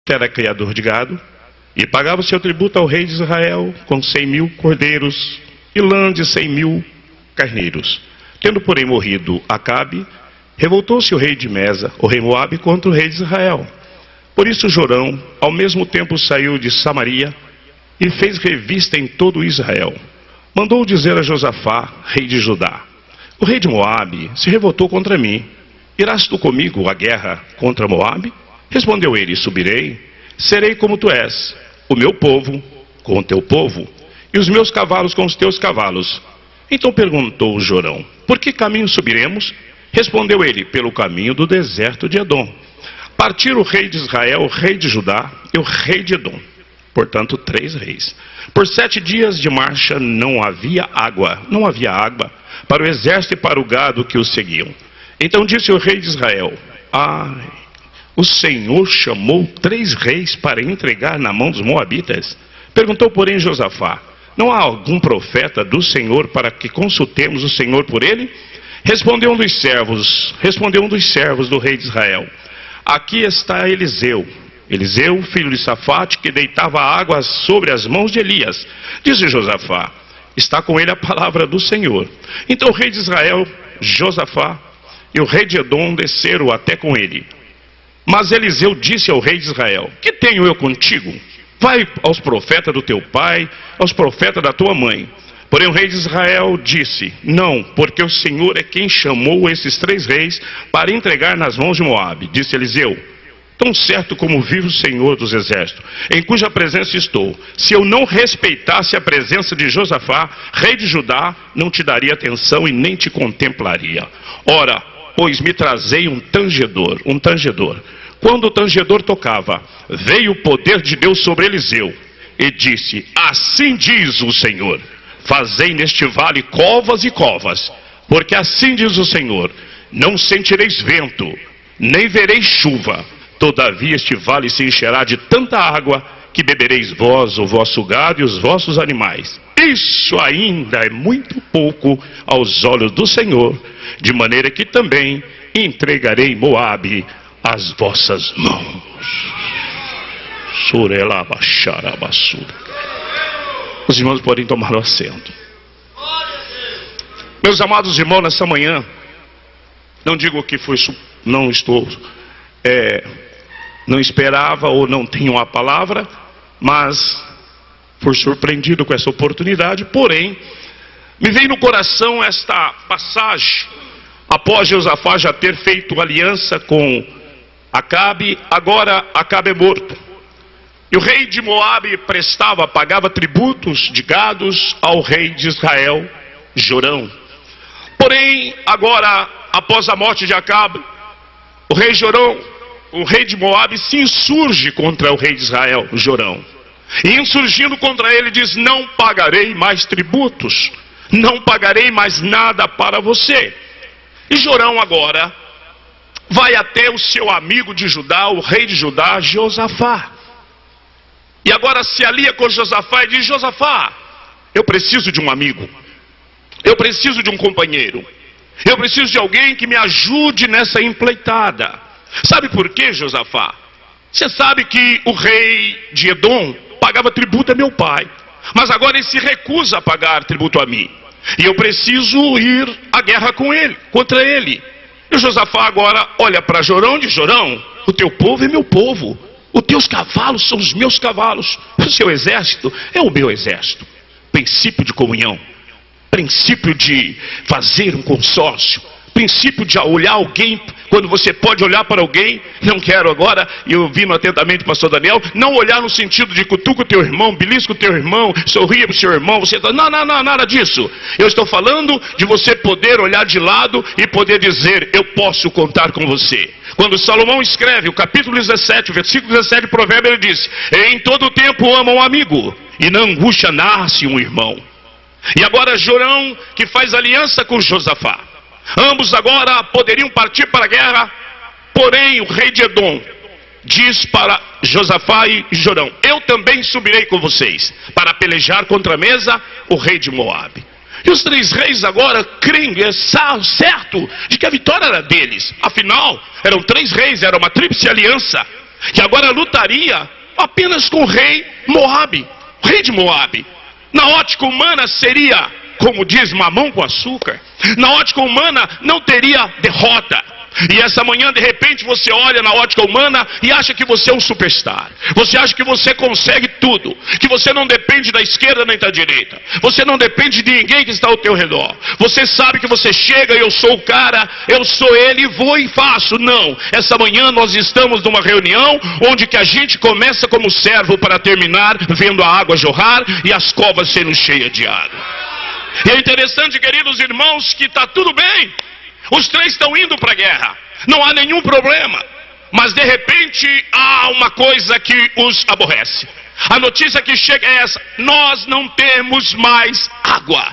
era criador de gado e pagava seu tributo ao rei de Israel com 100.000 cordeiros e lã de 100.000 carneiros. Tendo, porém, morrido Acabe, revoltou-se o rei de Mesa, o rei Moabe, contra o rei de Israel. Por isso Jorão, ao mesmo tempo, saiu de Samaria e fez revista em todo Israel. Mandou dizer a Josafá, rei de Judá: o rei de Moabe se revoltou contra mim. Irás tu comigo à guerra contra Moabe? Respondeu ele: subirei, serei como tu és, o meu povo com o teu povo, e os meus cavalos com os teus cavalos. Então perguntou Jorão: por que caminho subiremos? Respondeu ele: pelo caminho do deserto de Edom. Partiram o rei de Israel, o rei de Judá e o rei de Edom, portanto 3 reis. Por 7 dias de marcha não havia água para o exército e para o gado que os seguiam. Então disse o rei de Israel: ai, o Senhor chamou 3 reis para entregar na mão dos moabitas. Perguntou, porém, Josafá: não há algum profeta do Senhor para que consultemos o Senhor por ele? Respondeu um dos servos do rei de Israel: aqui está Eliseu, filho de Safate, que deitava água sobre as mãos de Elias. Disse Josafá: está com ele a palavra do Senhor. Então o rei de Israel, Josafá, e o rei de Edom desceram até com ele. Mas Eliseu disse ao rei de Israel: que tenho eu contigo? Vai aos profetas do teu pai, aos profetas da tua mãe. Porém o rei de Israel disse: não, porque o Senhor é quem chamou esses 3 reis para entregar nas mãos de Moabe. Disse Eliseu: tão certo como vive o Senhor dos exércitos, em cuja presença estou, se eu não respeitasse a presença de Josafá, rei de Judá, não te daria atenção e nem te contemplaria. Ora, pois me trazei um tangedor. Quando o tangedor tocava, veio o poder de Deus sobre Eliseu e disse: assim diz o Senhor, fazei neste vale covas e covas, porque assim diz o Senhor, não sentireis vento, nem vereis chuva, todavia este vale se encherá de tanta água, que bebereis vós, o vosso gado e os vossos animais. Isso ainda é muito pouco aos olhos do Senhor, de maneira que também entregarei Moabe às vossas mãos. Os irmãos podem tomar o assento. Meus amados irmãos, nessa manhã, não digo que foi, não esperava ou não tenho uma palavra, mas fui surpreendido com essa oportunidade. Porém, me veio no coração esta passagem, após Josafá já ter feito aliança com Acabe. Agora Acabe é morto, e o rei de Moabe pagava tributos de gados ao rei de Israel, Jorão. Porém, agora, após a morte de Acabe, o rei Jorão, o rei de Moabe, se insurge contra o rei de Israel, Jorão. E insurgindo contra ele, diz: não pagarei mais tributos, não pagarei mais nada para você. E Jorão agora vai até o seu amigo de Judá, o rei de Judá, Josafá. E agora se alia com Josafá e diz: Josafá, eu preciso de um amigo, eu preciso de um companheiro, eu preciso de alguém que me ajude nessa empleitada. Sabe por quê, Josafá? Você sabe que o rei de Edom pagava tributo a meu pai, mas agora ele se recusa a pagar tributo a mim, e eu preciso ir à guerra com ele, contra ele. E o Josafá agora olha para Jorão e diz: Jorão, o teu povo é meu povo, os teus cavalos são os meus cavalos, o seu exército é o meu exército. Princípio de comunhão, princípio de fazer um consórcio, princípio de olhar alguém quando você pode olhar para alguém. Não quero agora, e ouvindo atentamente o pastor Daniel, não olhar no sentido de cutuca o teu irmão, belisca o teu irmão, sorria para o seu irmão, você está, não, nada disso. Eu estou falando de você poder olhar de lado e poder dizer: eu posso contar com você. Quando Salomão escreve o capítulo 17, o versículo 17 de Provérbio, ele diz: em todo tempo ama um amigo, e na angústia nasce um irmão. E agora Jorão, que faz aliança com Josafá, ambos agora poderiam partir para a guerra. Porém o rei de Edom diz para Josafá e Jorão: eu também subirei com vocês para pelejar contra Mesa, o rei de Moabe. E os 3 reis agora creem, certo de que a vitória era deles. Afinal, eram 3 reis, era uma tríplice aliança. que agora lutaria apenas com o rei Moabe, o rei de Moabe. Na ótica humana seria, como diz, mamão com açúcar. Na ótica humana não teria derrota. E essa manhã, de repente, você olha na ótica humana e acha que você é um superstar. Você acha que você consegue tudo. Que você não depende da esquerda nem da direita. Você não depende de ninguém que está ao teu redor. Você sabe que você chega e eu sou o cara, eu sou ele, vou e faço. Não. Essa manhã nós estamos numa reunião onde que a gente começa como servo para terminar vendo a água jorrar e as covas sendo cheias de água. E é interessante, queridos irmãos, que está tudo bem. Os três estão indo para a guerra, não há nenhum problema. Mas de repente há uma coisa que os aborrece. A notícia que chega é essa: nós não temos mais água.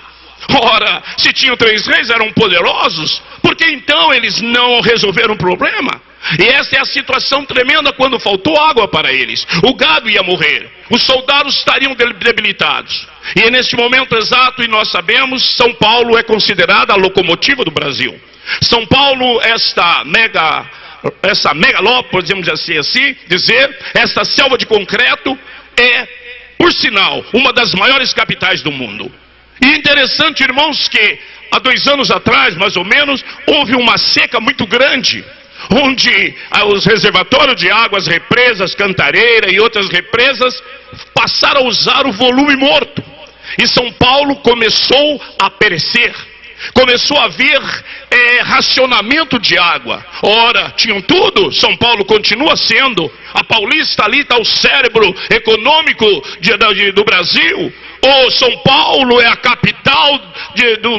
Ora, se tinham 3 reis, eram poderosos, por que então eles não resolveram o problema? E essa é a situação tremenda quando faltou água para eles. O gado ia morrer, os soldados estariam debilitados. E é neste momento exato, e nós sabemos, São Paulo é considerada a locomotiva do Brasil. São Paulo, essa megalópole, podemos assim dizer, esta selva de concreto, é, por sinal, uma das maiores capitais do mundo. E é interessante, irmãos, que há 2 anos atrás, mais ou menos, houve uma seca muito grande, onde os reservatórios de águas, represas, Cantareira e outras represas, passaram a usar o volume morto. E São Paulo começou a perecer. Começou a haver racionamento de água. Ora, tinham tudo. São Paulo continua sendo. A Paulista, ali está o cérebro econômico do Brasil. Ou São Paulo é a capital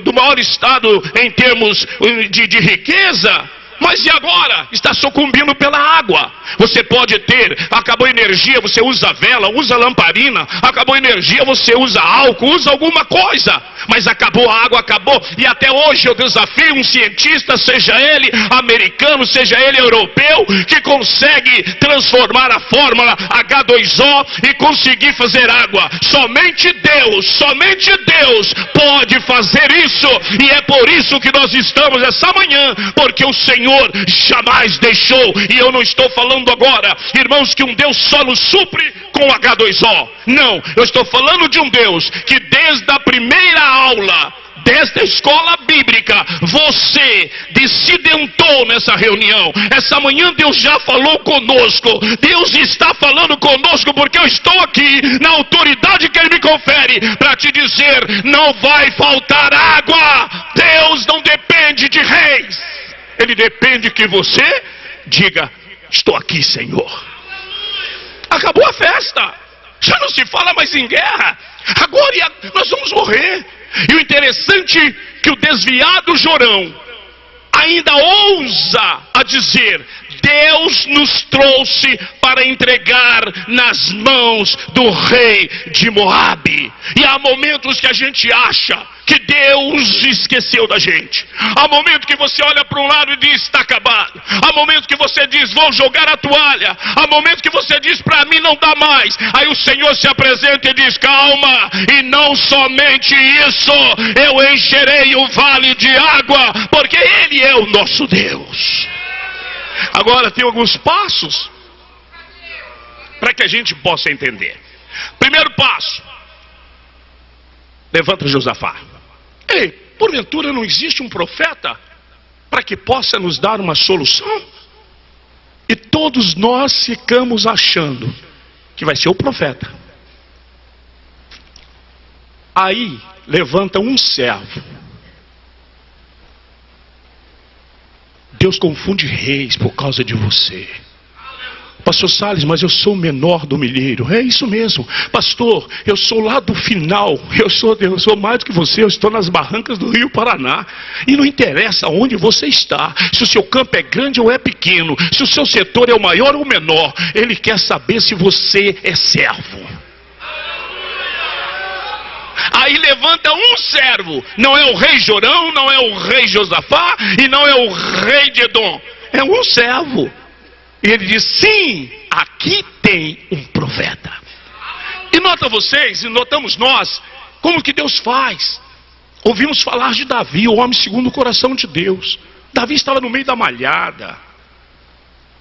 do maior estado em termos de riqueza. Mas e agora? Está sucumbindo pela água. Você pode ter, acabou a energia, você usa vela, usa lamparina. Acabou a energia, você usa álcool, usa alguma coisa. Mas acabou a água, acabou. E até hoje eu desafio um cientista, seja ele americano, seja ele europeu, que consegue transformar a fórmula H2O e conseguir fazer água. Somente Deus pode fazer isso. E é por isso que nós estamos essa manhã, porque o Senhor jamais deixou. E eu não estou falando agora, irmãos, que um Deus só nos supre com H2O. Não, eu estou falando de um Deus que desde a primeira aula desta escola bíblica, você decidentou nessa reunião. Essa manhã Deus já falou conosco. Deus está falando conosco porque eu estou aqui na autoridade que Ele me confere para te dizer: não vai faltar água. Deus não depende de reis, Ele depende que você diga: estou aqui, Senhor. Acabou a festa, já não se fala mais em guerra. Agora nós vamos morrer. E o interessante é que o desviado Jorão ainda ousa a dizer: Deus nos trouxe para entregar nas mãos do rei de Moabe. E há momentos que a gente acha que Deus esqueceu da gente. Há momento que você olha para um lado e diz: está acabado. Há momento que você diz: vou jogar a toalha. Há momento que você diz: para mim não dá mais. Aí o Senhor se apresenta e diz: calma, e não somente isso, eu encherei o vale de água, porque Ele é o nosso Deus. Agora tem alguns passos para que a gente possa entender. Primeiro passo: levanta Josafá. Ei, porventura não existe um profeta para que possa nos dar uma solução? E todos nós ficamos achando que vai ser o profeta. Aí levanta um servo. Deus confunde reis por causa de você. Pastor Salles, mas eu sou o menor do milheiro. É isso mesmo. Pastor, eu sou lá do final. Eu sou mais do que você. Eu estou nas barrancas do Rio Paraná. E não interessa onde você está. Se o seu campo é grande ou é pequeno. Se o seu setor é o maior ou o menor. Ele quer saber se você é servo. Aí levanta um servo. Não é o rei Jorão, não é o rei Josafá e não é o rei de Edom. É um servo. E ele diz: sim, aqui tem um profeta. E nota vocês, e notamos nós, como que Deus faz. Ouvimos falar de Davi, o homem segundo o coração de Deus. Davi estava no meio da malhada.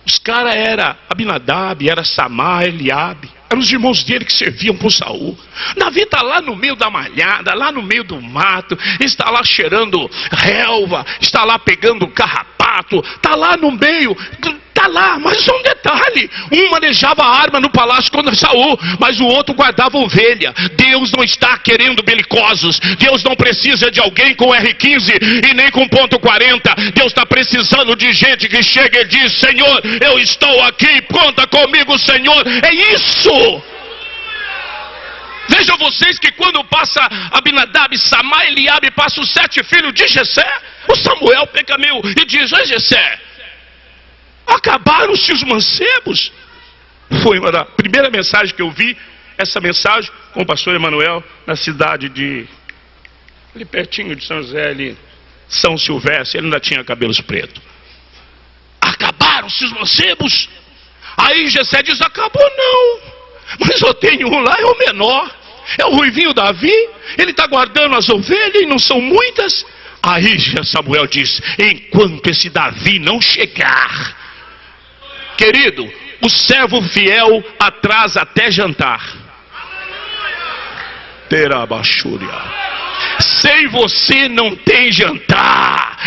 Os caras eram Abinadab, era Samar, Eliabe. Eram os irmãos dele que serviam por Saul. Davi está lá no meio da malhada, lá no meio do mato, está lá cheirando relva, está lá pegando carrapato, está lá no meio, está lá, mas um detalhe: um manejava a arma no palácio contra Saul, mas o outro guardava ovelha. Deus não está querendo belicosos, Deus não precisa de alguém com R15 e nem com ponto .40. Deus está precisando de gente que chega e diz: Senhor, eu estou aqui, conta comigo, Senhor. É isso. Vejam vocês que quando passa Abinadab, Samar, Eliabe, passa os 7 filhos de Jessé, o Samuel pega meio e diz: Oi, Jessé, acabaram-se os mancebos. Foi uma da primeira mensagem que eu vi, essa mensagem com o pastor Emanuel, na cidade de, ali pertinho de São José, ali, São Silvestre. Ele ainda tinha cabelos pretos. Acabaram-se os mancebos. Aí Jessé diz: acabou não, mas eu tenho um lá, é o menor, é o ruivinho Davi, ele está guardando as ovelhas e não são muitas. Aí Samuel diz: enquanto esse Davi não chegar, querido, o servo fiel atrasa até jantar. Terabachúria. Sem você não tem jantar.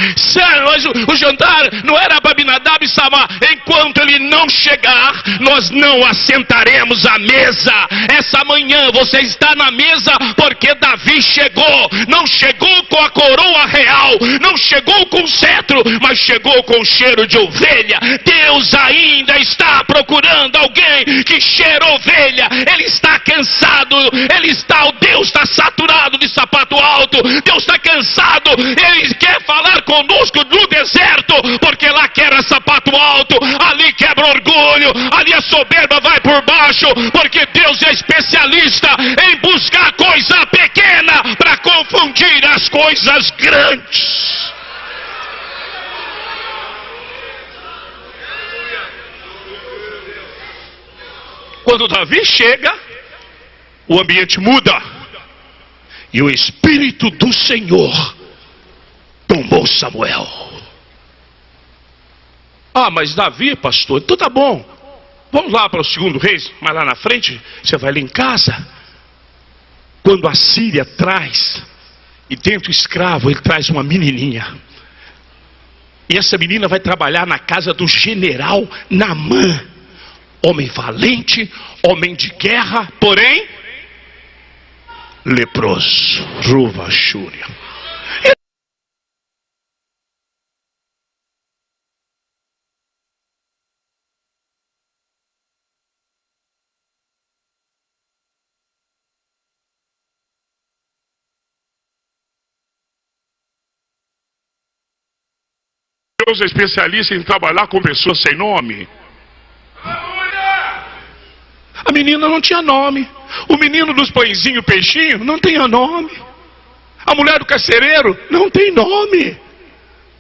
Mas o jantar não era para Abinadab e Samar. Enquanto ele não chegar, nós não assentaremos à mesa. Essa manhã você está na mesa porque Davi chegou. Não chegou com a coroa real, não chegou com cetro, mas chegou com cheiro de ovelha. Deus ainda está procurando alguém que cheira ovelha. Ele está cansado, o Deus está saturado de sapato alto. Deus está cansado, Ele quer falar conosco no deserto, porque lá quebra sapato alto, ali quebra orgulho, ali a soberba vai por baixo, porque Deus é especialista em buscar coisa pequena para confundir as coisas grandes. Quando Davi chega, o ambiente muda. E o Espírito do Senhor tomou Samuel. Ah, mas Davi, pastor, então tá bom. Vamos lá para o 2 Reis, mas lá na frente, você vai lá em casa. Quando a Síria traz, e dentro escravo, ele traz uma menininha. E essa menina vai trabalhar na casa do general Naamã. Homem valente, homem de guerra, porém leproso. Ruva Xúria. Deus é especialista em trabalhar com pessoas sem nome. A menina não tinha nome. O menino dos pãezinhos, peixinho, não tinha nome. A mulher do carcereiro não tem nome.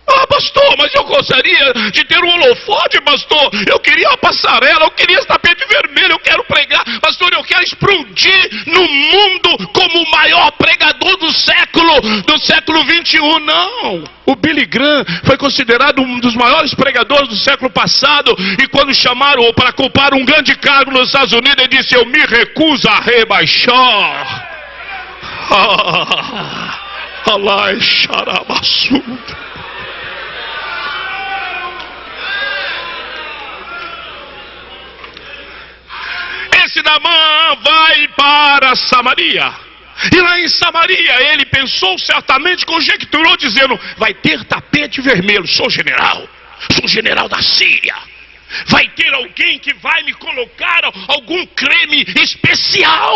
Ah, pastor, mas eu gostaria de ter um holofote, pastor. Eu queria uma passarela, eu queria esse tapete vermelho, eu quero pregar. Pastor, eu quero explodir no mundo como o maior pregador do século 21. Não. O Billy Graham foi considerado um dos maiores pregadores do século passado. E quando chamaram para ocupar um grande cargo nos Estados Unidos, ele disse: eu me recuso a rebaixar. Allah é xarabassuda. Esse Naamã vai para Samaria. E lá em Samaria ele pensou certamente, conjecturou, dizendo: vai ter tapete vermelho, sou general da Síria. Vai ter alguém que vai me colocar algum creme especial.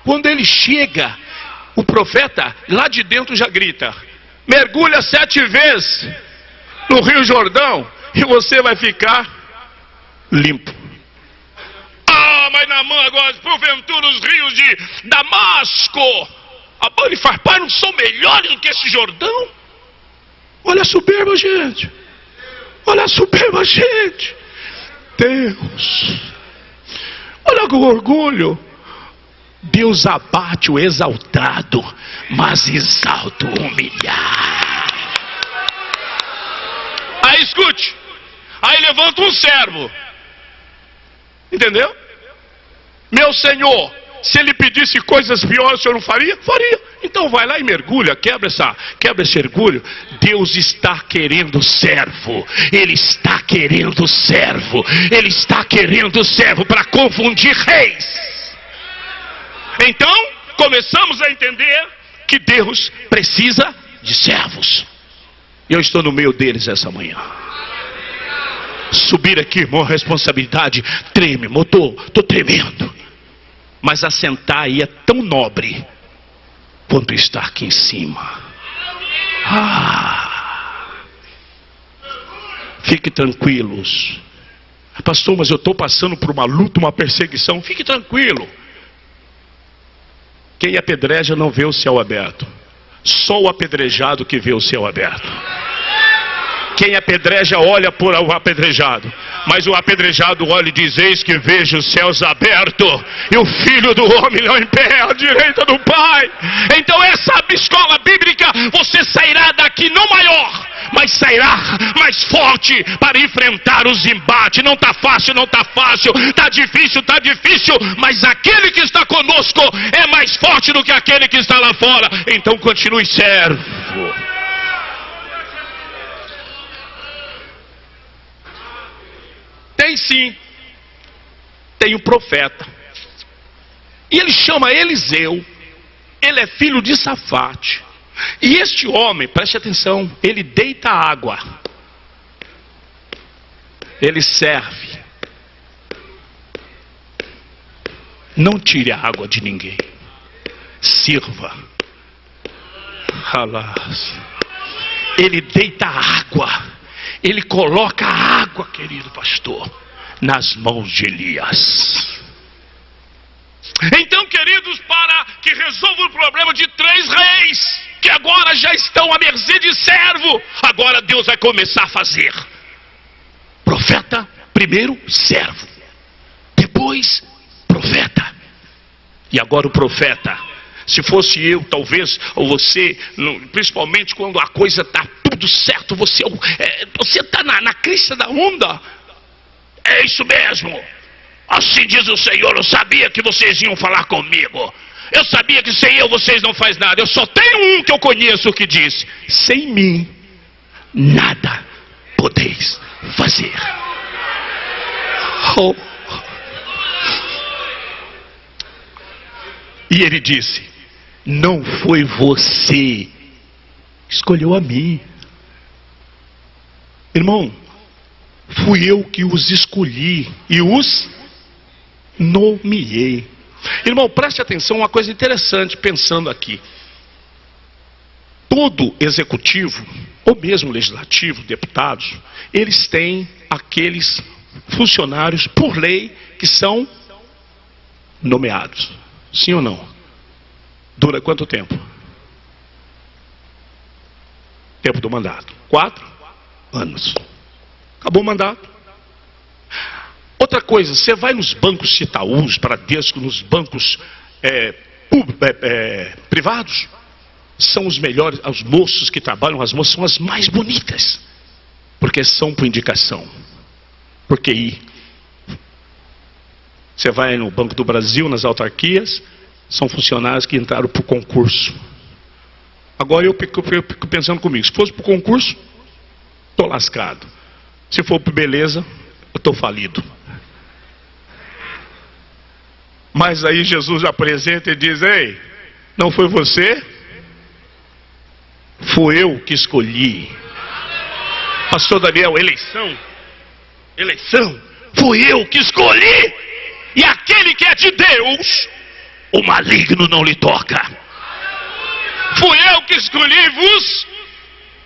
Quando ele chega, o profeta lá de dentro já grita: mergulha 7 vezes no Rio Jordão e você vai ficar limpo. Ah, mas Naamã agora, porventura os rios de Damasco, ele faz pai, não são melhores do que esse Jordão? Olha a soberba, gente. Olha a soberba, gente. Deus. Olha o orgulho. Deus abate o exaltado, mas exalta o humilhado. Aí escute. Aí levanta um servo. Entendeu? Meu senhor, se ele pedisse coisas piores, o senhor não faria? Faria. Então vai lá e mergulha, quebra esse orgulho. Deus está querendo servo. Ele está querendo servo. Ele está querendo servo para confundir reis. Então, começamos a entender que Deus precisa de servos. Eu estou no meio deles essa manhã. Subir aqui, irmão, responsabilidade treme, motor, estou tremendo. Mas assentar aí é tão nobre quanto estar aqui em cima. Fique tranquilos. Pastor, mas eu estou passando por uma luta, uma perseguição. Fique tranquilo. Quem apedreja não vê o céu aberto. Só o apedrejado que vê o céu aberto. Quem apedreja olha por o apedrejado, mas o apedrejado olha e diz: eis que vejo os céus abertos e o Filho do Homem lá em pé à direita do Pai. Então essa escola bíblica, você sairá daqui não maior, mas sairá mais forte para enfrentar os embates. Não está fácil, está difícil, mas aquele que está conosco é mais forte do que aquele que está lá fora. Então continue servo. Tem sim, tem um profeta, e ele chama Eliseu, ele é filho de Safate, e este homem, preste atenção, ele deita água, ele serve, não tire a água de ninguém, sirva, ele deita água, ele coloca a água, querido pastor, nas mãos de Elias. Então, queridos, para que resolva o problema de 3 reis, que agora já estão à mercê de servo, agora Deus vai começar a fazer. Profeta, primeiro servo, depois profeta. E agora o profeta, se fosse eu, talvez, ou você, principalmente quando a coisa está tudo certo, você está na crista da onda. É isso mesmo. Assim diz o Senhor, eu sabia que vocês iam falar comigo. Eu sabia que sem eu vocês não fazem nada. Eu só tenho um que eu conheço que diz: sem mim, nada podeis fazer. E ele disse: não foi você, escolheu a mim. Irmão, fui eu que os escolhi e os nomeei. Irmão, preste atenção, uma coisa interessante pensando aqui. Todo executivo, ou mesmo legislativo, deputados, eles têm aqueles funcionários por lei que são nomeados. Sim ou não? Dura quanto tempo? Tempo do mandato? 4 anos. Acabou o mandato. Outra coisa, você vai nos bancos Itaús, Bradesco, nos bancos privados, são os melhores, os moços que trabalham, as moças são as mais bonitas, porque são por indicação, por QI. Você vai no Banco do Brasil, nas autarquias, são funcionários que entraram por concurso. Agora eu fico pensando comigo, se fosse por concurso, estou lascado. Se for por beleza, eu estou falido. Mas aí Jesus apresenta e diz: ei, não foi você? Fui eu que escolhi. Pastor Daniel, eleição, fui eu que escolhi. E aquele que é de Deus, o maligno não lhe toca. Fui eu que escolhi, vos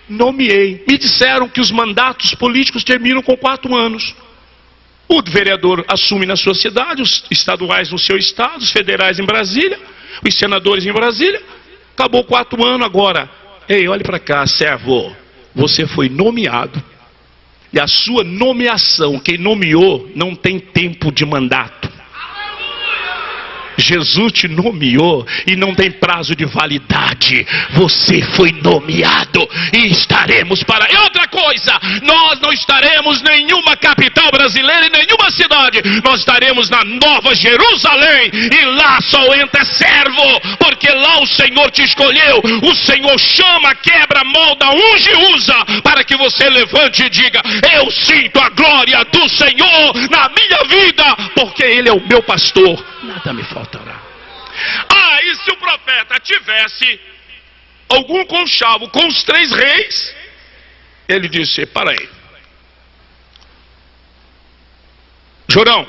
nomeei. Me disseram que os mandatos políticos terminam com 4 anos. O vereador assume na sua cidade, os estaduais no seu estado, os federais em Brasília, os senadores em Brasília. Acabou 4 anos agora. Ei, olhe para cá, servo. Você foi nomeado. E a sua nomeação, quem nomeou, não tem tempo de mandato. Jesus te nomeou e não tem prazo de validade. Você foi nomeado e estaremos para... E outra coisa, nós não estaremos em nenhuma capital brasileira, em nenhuma cidade. Nós estaremos na Nova Jerusalém e lá só entra servo, porque lá o Senhor te escolheu. O Senhor chama, quebra, molda, unge e usa para que você levante e diga: eu sinto a glória do Senhor na minha vida, porque Ele é o meu pastor, nada me faltará. E se o profeta tivesse algum conchavo com os 3 reis, ele disse: para aí, Jorão,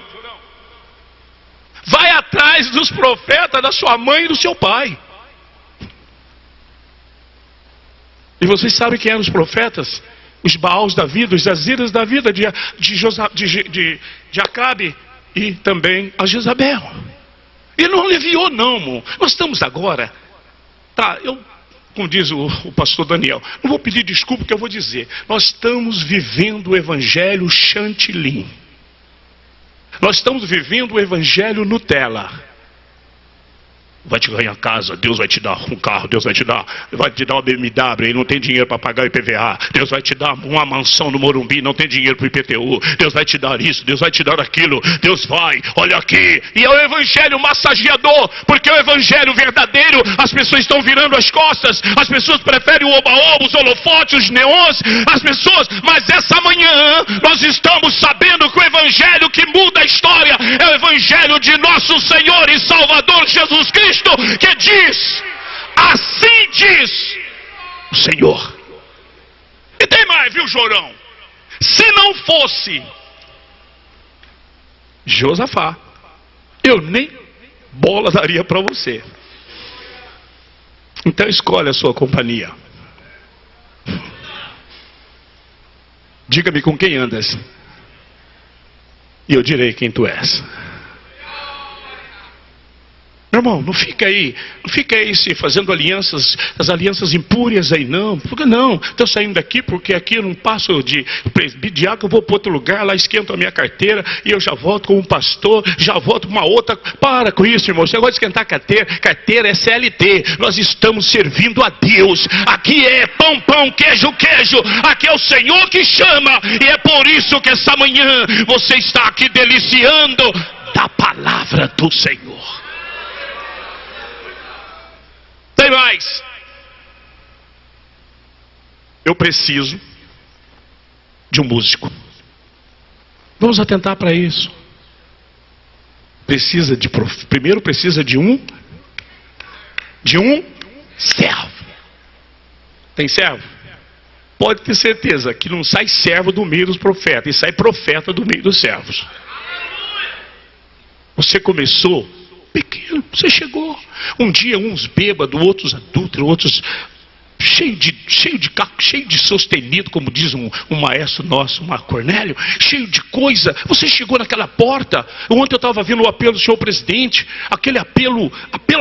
vai atrás dos profetas da sua mãe e do seu pai. E vocês sabem quem eram os profetas? Os Baals da vida, os Aziras da vida de Acabe e também a Jezabel. Ele não aliviou não, irmão. Nós estamos agora, como diz o pastor Daniel, não vou pedir desculpa que eu vou dizer. Nós estamos vivendo o evangelho chantilly. Nós estamos vivendo o evangelho Nutella. Vai te ganhar casa, Deus vai te dar um carro, Deus vai te dar uma BMW, e não tem dinheiro para pagar o IPVA. Deus vai te dar uma mansão no Morumbi, não tem dinheiro para o IPTU. Deus vai te dar isso, Deus vai te dar aquilo. Deus vai, olha aqui. E é o evangelho massageador, porque é o evangelho verdadeiro. As pessoas estão virando as costas, as pessoas preferem o oba-oba, os holofotes, os neons, as pessoas. Mas essa manhã nós estamos sabendo que o evangelho que muda a história é o evangelho de nosso Senhor e Salvador Jesus Cristo, que diz: assim diz o Senhor. E tem mais, viu, Jorão? Se não fosse Josafá, eu nem bola daria para você. Então escolhe a sua companhia. Diga-me com quem andas, e eu direi quem tu és. Meu irmão, não fica aí se fazendo alianças, as alianças impúrias aí, não. Porque não, estou saindo daqui porque aqui eu não passo de diácono, eu vou para outro lugar, lá esquento a minha carteira e eu já volto com um pastor, já volto com uma outra. Para com isso, irmão, você gosta de esquentar carteira é CLT. Nós estamos servindo a Deus. Aqui é pão, queijo, aqui é o Senhor que chama, e é por isso que essa manhã você está aqui deliciando da palavra do Senhor. Tem mais. Eu preciso de um músico. Vamos atentar para isso. Primeiro precisa de um servo. Tem servo? Pode ter certeza que não sai servo do meio dos profetas, e sai profeta do meio dos servos. Você começou pequeno, você chegou. Um dia uns bêbados, outros adúlteros, outros cheio de sustenido, como diz um maestro nosso, um Cornélio, cheio de coisa. Você chegou naquela porta. Ontem eu estava vendo o apelo do senhor presidente, aquele apelo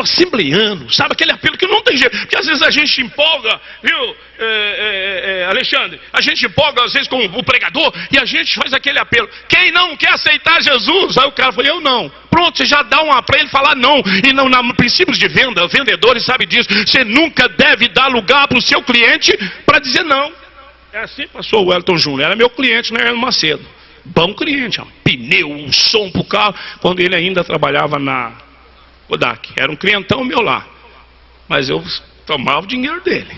assembleiano, sabe? Aquele apelo que não tem jeito, porque às vezes a gente se empolga, viu, Alexandre? A gente empolga às vezes com o pregador e a gente faz aquele apelo: quem não quer aceitar Jesus? Aí o cara fala: eu não. Pronto, você já dá uma para ele falar não. E não, na princípios de venda, vendedores sabem disso. Você nunca deve dar lugar para o seu cliente para dizer não. É assim, pastor Wellington Júnior, era meu cliente, não era Macedo. Bom cliente, pneu, um som para o carro, quando ele ainda trabalhava na Kodak. Era um clientão meu lá, mas eu tomava o dinheiro dele.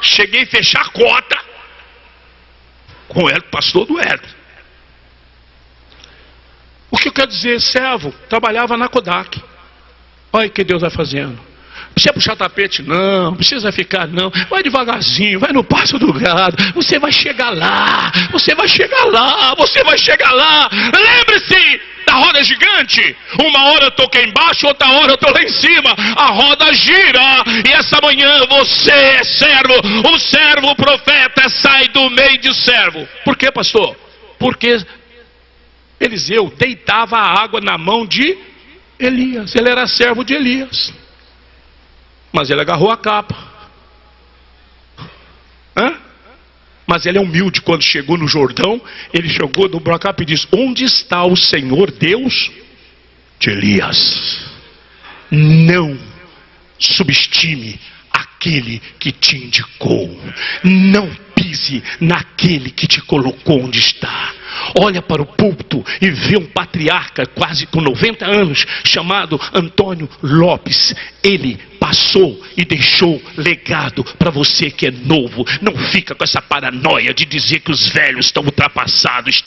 Cheguei a fechar cota com ele, pastor do Wellington. O que eu quero dizer? Servo, trabalhava na Kodak. Olha o que Deus vai fazendo. Não precisa puxar tapete, não precisa ficar, não. Vai devagarzinho, vai no passo do gado. Você vai chegar lá, você vai chegar lá, você vai chegar lá. Lembre-se da roda gigante. Uma hora eu estou aqui embaixo, outra hora eu estou lá em cima. A roda gira. E essa manhã você é servo. O servo, o profeta, sai do meio de servo. Por quê, pastor? Porque Eliseu deitava a água na mão de Elias. Ele era servo de Elias. Mas ele agarrou a capa. Mas ele é humilde. Quando chegou no Jordão, ele chegou, dobrou a capa e disse: onde está o Senhor Deus de Elias. Não subestime aquele que te indicou. Não pise naquele que te colocou onde está. Olha para o púlpito e vê um patriarca quase com 90 anos, chamado Antônio Lopes. Ele passou e deixou legado para você que é novo. Não fica com essa paranoia de dizer que os velhos estão ultrapassados,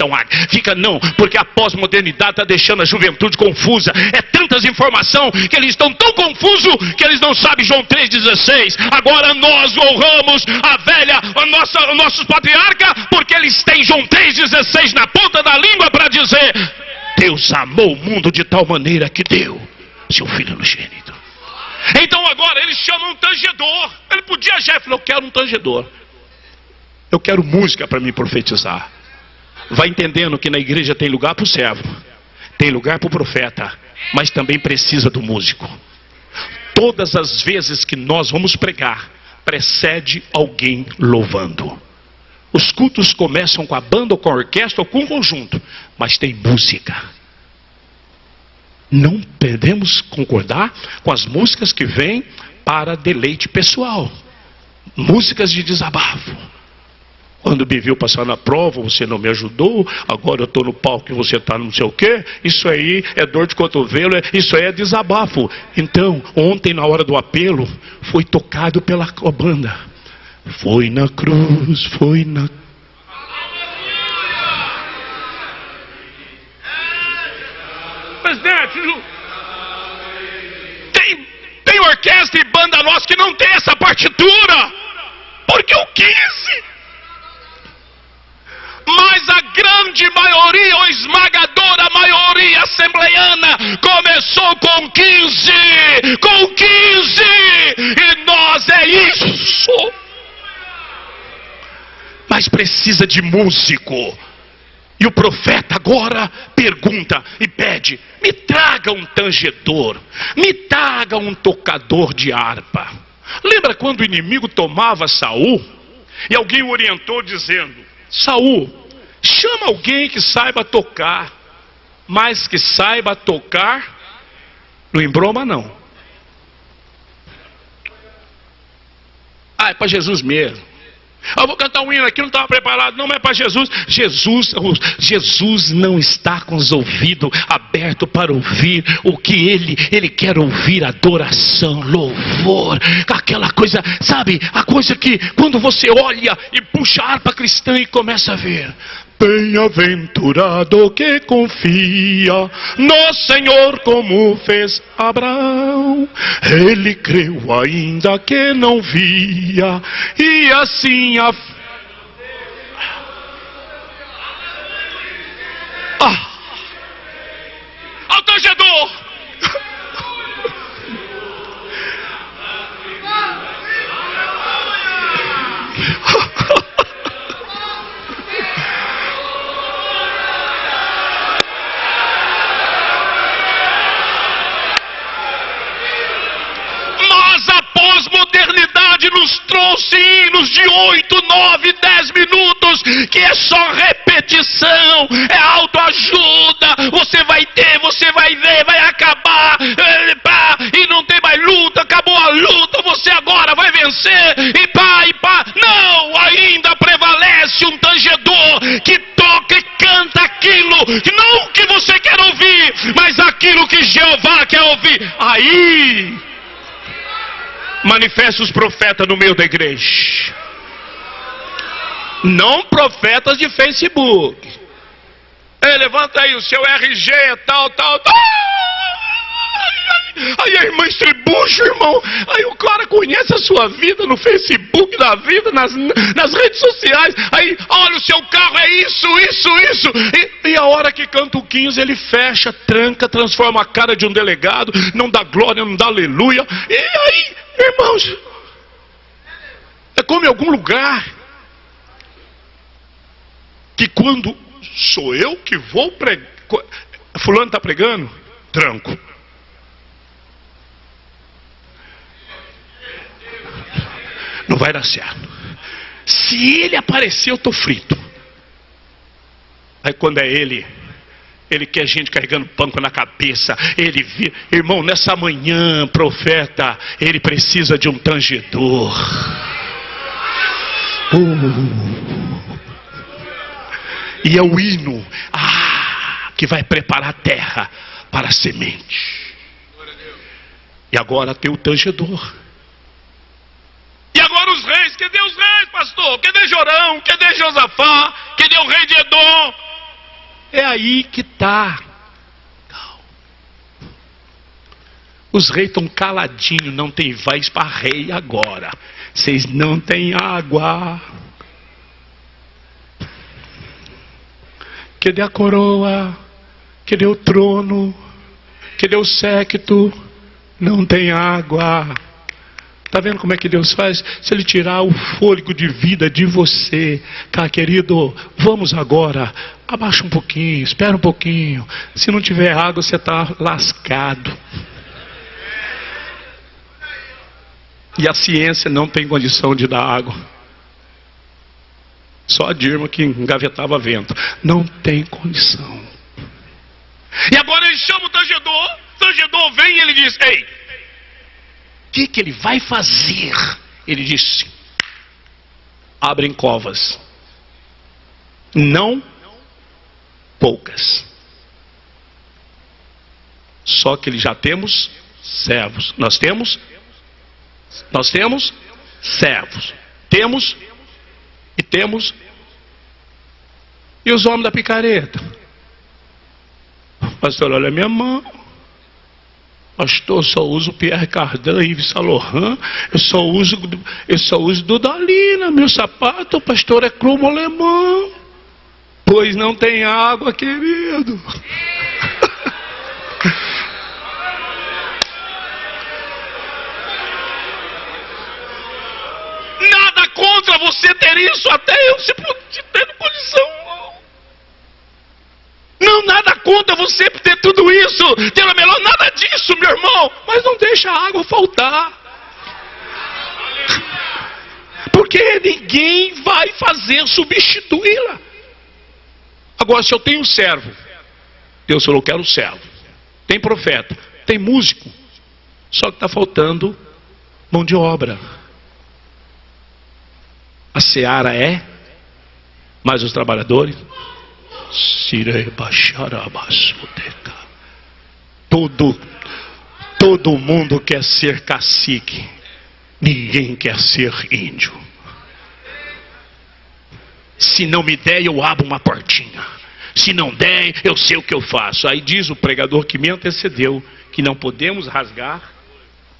fica não, porque a pós-modernidade está deixando a juventude confusa. É tantas informações que eles estão tão confusos que eles não sabem João 3,16. Agora nós honramos a velha, o nosso patriarca, porque eles têm João 3,16 na ponta da língua para dizer: Deus amou o mundo de tal maneira que deu seu Filho unigênito. Então agora eles chamam um tangedor. Ele podia já falar: eu quero um tangedor, eu quero música para me profetizar. Vai entendendo que na igreja tem lugar para o servo, tem lugar para o profeta, mas também precisa do músico. Todas as vezes que nós vamos pregar, precede alguém louvando. Os cultos começam com a banda ou com a orquestra ou com o conjunto, mas tem música. Não podemos concordar com as músicas que vêm para deleite pessoal, músicas de desabafo. Quando me viu passar na prova, você não me ajudou, agora eu estou no palco e você está não sei o quê. Isso aí é dor de cotovelo, isso aí é desabafo. Então, ontem na hora do apelo, foi tocado pela banda. Foi na cruz, foi na... Presidente, tem orquestra e banda nossa que não tem essa partitura, porque eu quis. Mas a grande maioria, ou esmagadora maioria assembleiana, começou com 15, e nós é isso. Mas precisa de músico. E o profeta agora pergunta e pede: me traga um tangedor, me traga um tocador de harpa. Lembra quando o inimigo tomava Saul? E alguém o orientou dizendo: Saul, chama alguém que saiba tocar, mas que saiba tocar, não embroma não. Ah, é para Jesus mesmo. Eu vou cantar um hino aqui, não estava preparado. Não é para Jesus. Jesus não está com os ouvidos abertos para ouvir o que ele quer ouvir: adoração, louvor, aquela coisa, sabe? A coisa que quando você olha e puxa a harpa cristã e começa a ver: bem-aventurado que confia no Senhor, como fez Abraão. Ele creu ainda que não via, e assim a... Ao tangedor! Pós-modernidade nos trouxe hinos de 8, 9, 10 minutos, que é só repetição, é autoajuda. Você vai ter, você vai ver, vai acabar, e não tem mais luta, acabou a luta, você agora vai vencer, e pá. Não, ainda prevalece um tangedor que toca e canta aquilo, que não que você quer ouvir, mas aquilo que Jeová quer ouvir. Aí manifesta os profetas no meio da igreja. Não profetas de Facebook. Ei, levanta aí o seu RG, tal. Aí a irmã estribucha, irmão. Aí o cara conhece a sua vida no Facebook da vida, nas redes sociais. Aí, olha, o seu carro é isso. E a hora que canta o 15, ele fecha, tranca, transforma a cara de um delegado, não dá glória, não dá aleluia. E aí, irmãos, é como em algum lugar que quando sou eu que vou pregar, fulano está pregando, tranco. Não vai dar certo. Se ele aparecer, eu estou frito. Aí quando é ele, Ele quer gente carregando banco na cabeça. Irmão, nessa manhã, profeta, ele precisa de um tangedor. E é o hino que vai preparar a terra para a semente. E agora tem o tangedor. E agora os reis, cadê os reis, pastor? Cadê Jorão? Cadê Josafá? Cadê o rei de Edom? É aí que está. Os reis estão caladinhos, não tem voz para rei agora. Vocês não têm água. Cadê a coroa? Cadê o trono? Cadê o séquito? Não tem água. Está vendo como é que Deus faz? Se Ele tirar o fôlego de vida de você, tá, querido? Vamos agora, abaixa um pouquinho, espera um pouquinho. Se não tiver água, você está lascado. E a ciência não tem condição de dar água. Só a Dilma que engavetava vento. Não tem condição. E agora ele chama o tangedor. O tangedor vem e ele diz: ei, o que ele vai fazer? Ele disse: abrem covas. Não poucas. Só que já temos servos. Nós temos servos. Temos. E os homens da picareta? Pastor, olha a minha mão. Pastor, eu só uso Pierre Cardin e Yves Saint Laurent. Eu só uso Dudalina. Meu sapato, pastor, é cromo alemão. Pois não tem água, querido. Nada contra você ter isso, até eu se tendo condição. Não, nada contra você ter tudo isso, ter a melhor, nada disso, meu irmão. Mas não deixa a água faltar. Porque ninguém vai fazer substituí-la. Agora, se eu tenho um servo, Deus falou: eu quero um servo. Tem profeta, tem músico. Só que está faltando mão de obra. A seara é, mas os trabalhadores, todo mundo quer ser cacique, ninguém quer ser índio. Se não me der, eu abro uma portinha. Se não der, eu sei o que eu faço. Aí diz o pregador que me antecedeu que não podemos rasgar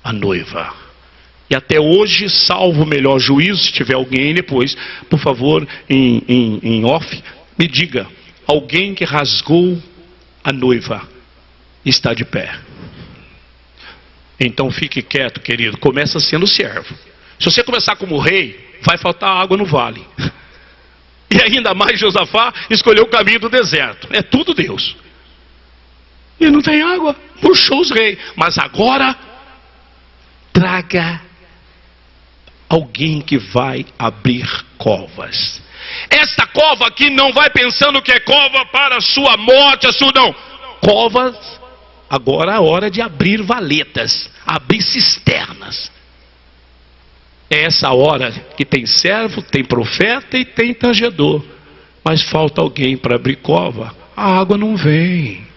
a noiva. E até hoje, salvo o melhor juízo, se tiver alguém depois, por favor, em off, me diga: alguém que rasgou a noiva está de pé. Então fique quieto, querido. Começa sendo servo. Se você começar como rei, vai faltar água no vale. E ainda mais Josafá escolheu o caminho do deserto. É tudo Deus. E não tem água. Puxou os reis. Mas agora, traga alguém que vai abrir covas. Esta cova aqui não vai pensando que é cova para a sua morte, não. Covas, agora é a hora de abrir valetas, abrir cisternas. É essa hora que tem servo, tem profeta e tem tangedor. Mas falta alguém para abrir cova. A água não vem.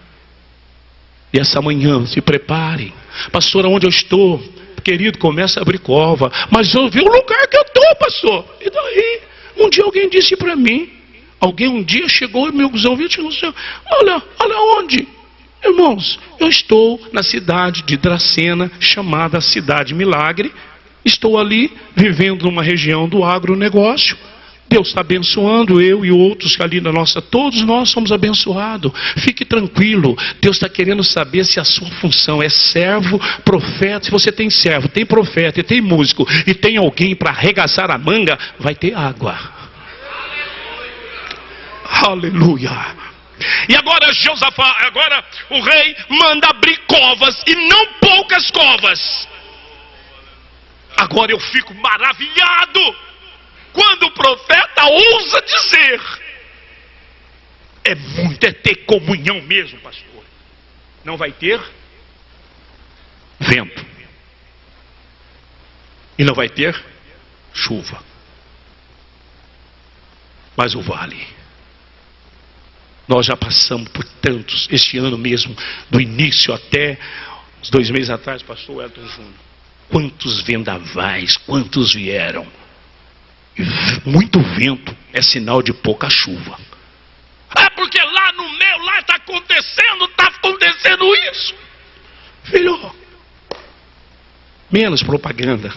E essa manhã, se preparem. Pastor, onde eu estou? Querido, começa a abrir cova. Mas eu vi o lugar que eu estou, pastor. E daí? Um dia alguém disse para mim. Alguém um dia chegou e meus ouvidos e disse: olha onde? Irmãos, eu estou na cidade de Dracena, chamada Cidade Milagre. Estou ali, vivendo numa região do agronegócio. Deus está abençoando eu e outros ali na nossa. Todos nós somos abençoados. Fique tranquilo. Deus está querendo saber se a sua função é servo, profeta. Se você tem servo, tem profeta e tem músico e tem alguém para arregaçar a manga, vai ter água. Aleluia. E agora Josafá, agora o rei manda abrir covas, e não poucas covas. Agora eu fico maravilhado quando o profeta ousa dizer: É muito, é ter comunhão mesmo, pastor. Não vai ter vento. E não vai ter chuva. Mas o vale, nós já passamos por tantos, este ano mesmo, do início até uns 2 meses atrás, pastor Elton Júnior. Quantos vendavais, quantos vieram. Muito vento é sinal de pouca chuva. Ah, porque lá no meu, lá está acontecendo isso. Filho, menos propaganda.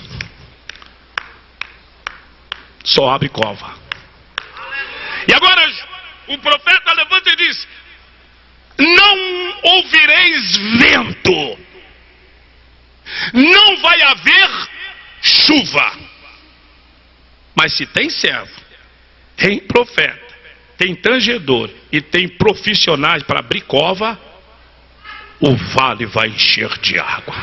Só abre cova. E agora o profeta levanta e diz: não ouvireis vento, não vai haver chuva. Mas se tem servo, tem profeta, tem tangedor e tem profissionais para abrir cova, o vale vai encher de água.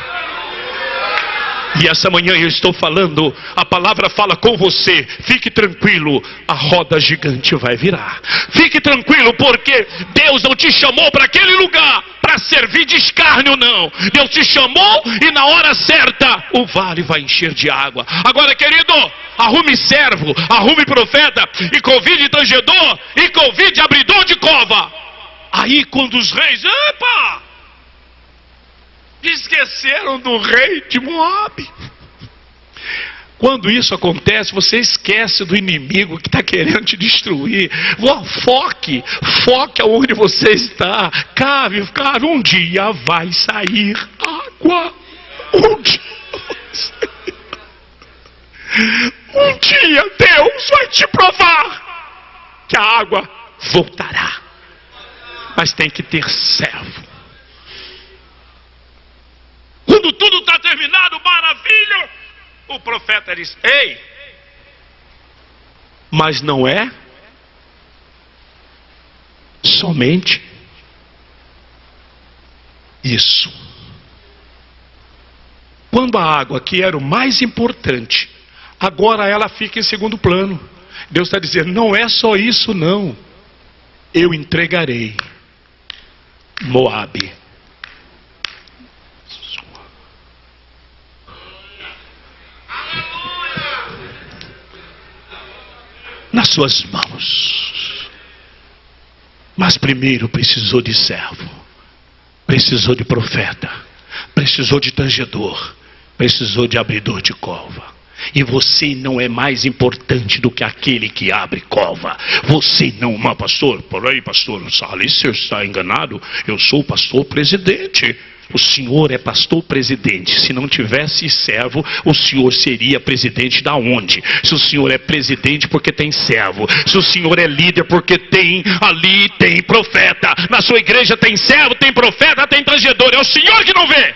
E essa manhã eu estou falando, a palavra fala com você. Fique tranquilo, a roda gigante vai virar. Fique tranquilo, porque Deus não te chamou para aquele lugar para servir de escárnio, não. Deus te chamou e na hora certa o vale vai encher de água. Agora, querido, arrume servo, arrume profeta, e convide tangedor, e convide abridor de cova. Aí quando os reis, epa, esqueceram do rei de Moabe. Quando isso acontece, você esquece do inimigo que está querendo te destruir. Foque aonde você está. Cave, um dia vai sair água. Um dia Deus vai te provar que a água voltará. Mas tem que ter servo. Quando tudo está terminado, maravilha, o profeta diz: ei, mas não é somente isso. Quando a água, que era o mais importante, agora ela fica em segundo plano. Deus está dizendo: não é só isso não. Eu entregarei Moabe nas suas mãos. Mas primeiro precisou de servo, precisou de profeta, precisou de tangedor, precisou de abridor de cova. E você não é mais importante do que aquele que abre cova. Você não, mas pastor, por aí pastor, ali você está enganado. Eu sou o pastor presidente. O senhor é pastor presidente. Se não tivesse servo, o senhor seria presidente da onde? Se o senhor é presidente, porque tem servo. Se o senhor é líder, porque tem profeta. Na sua igreja tem servo, tem profeta, tem tangedor. É o senhor que não vê.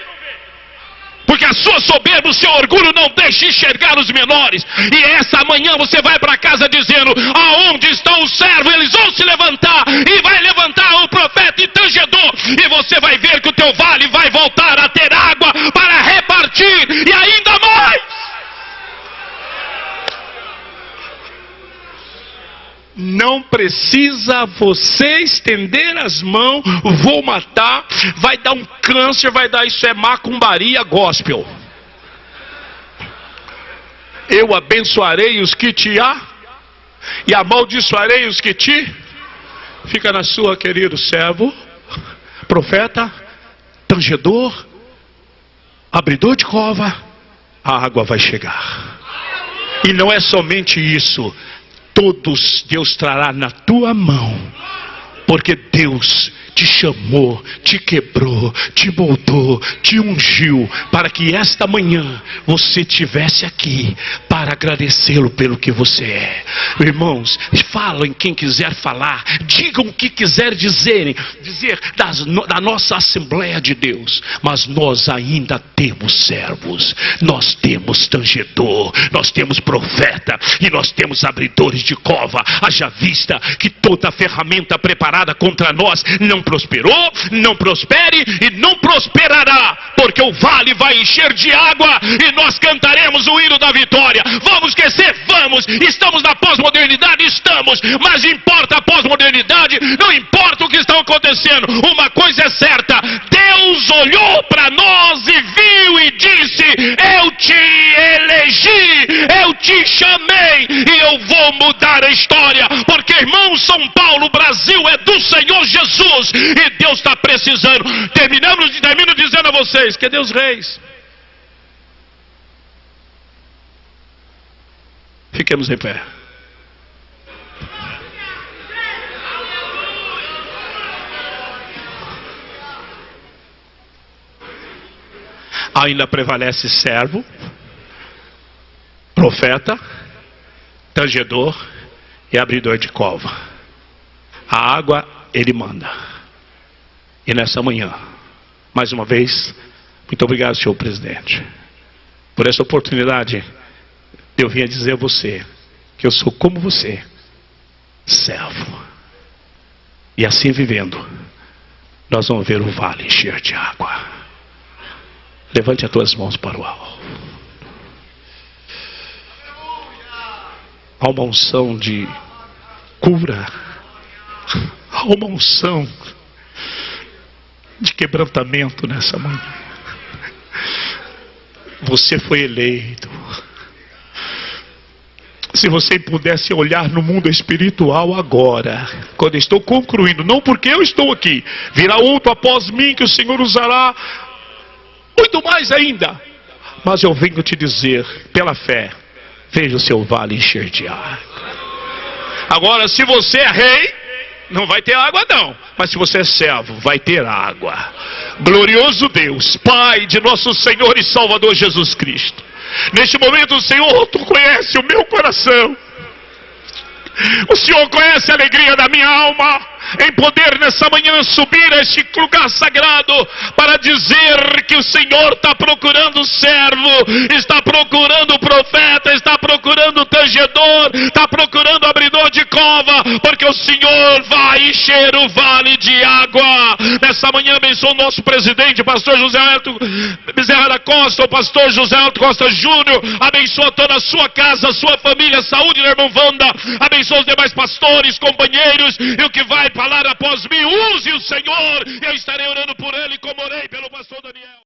Porque a sua soberba, o seu orgulho não deixa enxergar os menores. E essa manhã você vai para casa dizendo: aonde estão os servos? Eles vão se levantar. E vai levantar o profeta e tangedor. E você vai ver que o teu vale vai voltar a ter água para repartir. E ainda mais. Não precisa você estender as mãos, vou matar, vai dar um câncer, vai dar, isso é macumbaria gospel. Eu abençoarei os que te há e amaldiçoarei os que te. Fica na sua, querido servo, profeta, tangedor, abridor de cova, a água vai chegar. E não é somente isso. Todos Deus trará na tua mão, porque Deus te chamou, te quebrou, te moldou, te ungiu, para que esta manhã você estivesse aqui, para agradecê-lo pelo que você é. Irmãos, falem quem quiser falar, digam o que quiser dizer da nossa Assembleia de Deus, mas nós ainda temos servos, nós temos tangedor, nós temos profeta, e nós temos abridores de cova. Haja vista que toda a ferramenta preparada preparada contra nós não prosperou, não prospere e não prosperará, porque o vale vai encher de água e nós cantaremos o hino da vitória. Vamos esquecer? Vamos! Estamos na pós-modernidade? Estamos! Mas importa a pós-modernidade, não importa o que está acontecendo. Uma coisa é certa: Deus olhou para nós e viu e disse: eu te elegi, eu te chamei e eu vou mudar a história, porque, irmão, São Paulo, o Brasil é do Senhor Jesus e Deus está precisando. Termino dizendo a vocês: que Deus reis. Fiquemos em pé. Ainda prevalece servo, profeta, tangedor e abridor de cova. A água ele manda. E nessa manhã, mais uma vez, muito obrigado, senhor presidente, por essa oportunidade de eu vir dizer a você que eu sou como você, servo. E assim vivendo, nós vamos ver o vale encher de água. Levante as tuas mãos para o alto. Há uma unção de cura. Há uma unção de quebrantamento nessa manhã. Você foi eleito. Se você pudesse olhar no mundo espiritual agora, quando estou concluindo, não porque eu estou aqui, virá outro após mim que o Senhor usará muito mais ainda. Mas eu venho te dizer, pela fé, veja o seu vale encher de água. Agora, se você é rei, não vai ter água não. Mas se você é servo, vai ter água. Glorioso Deus, Pai de nosso Senhor e Salvador Jesus Cristo, neste momento, Senhor, Tu conhece o meu coração. O Senhor conhece a alegria da minha alma em poder nessa manhã subir a este lugar sagrado para dizer que o Senhor está procurando servo, está procurando profeta, está procurando tangedor, está procurando abridor de cova, porque o Senhor vai encher o vale de água. Nessa manhã abençoa o nosso presidente, pastor José Alto Bezerra da Costa, o pastor José Alto Costa Júnior, abençoa toda a sua casa, a sua família, saúde da irmã Wanda, abençoa os demais pastores, companheiros, e o que vai falar após mim, use o Senhor, e eu estarei orando por ele como orei pelo pastor Daniel.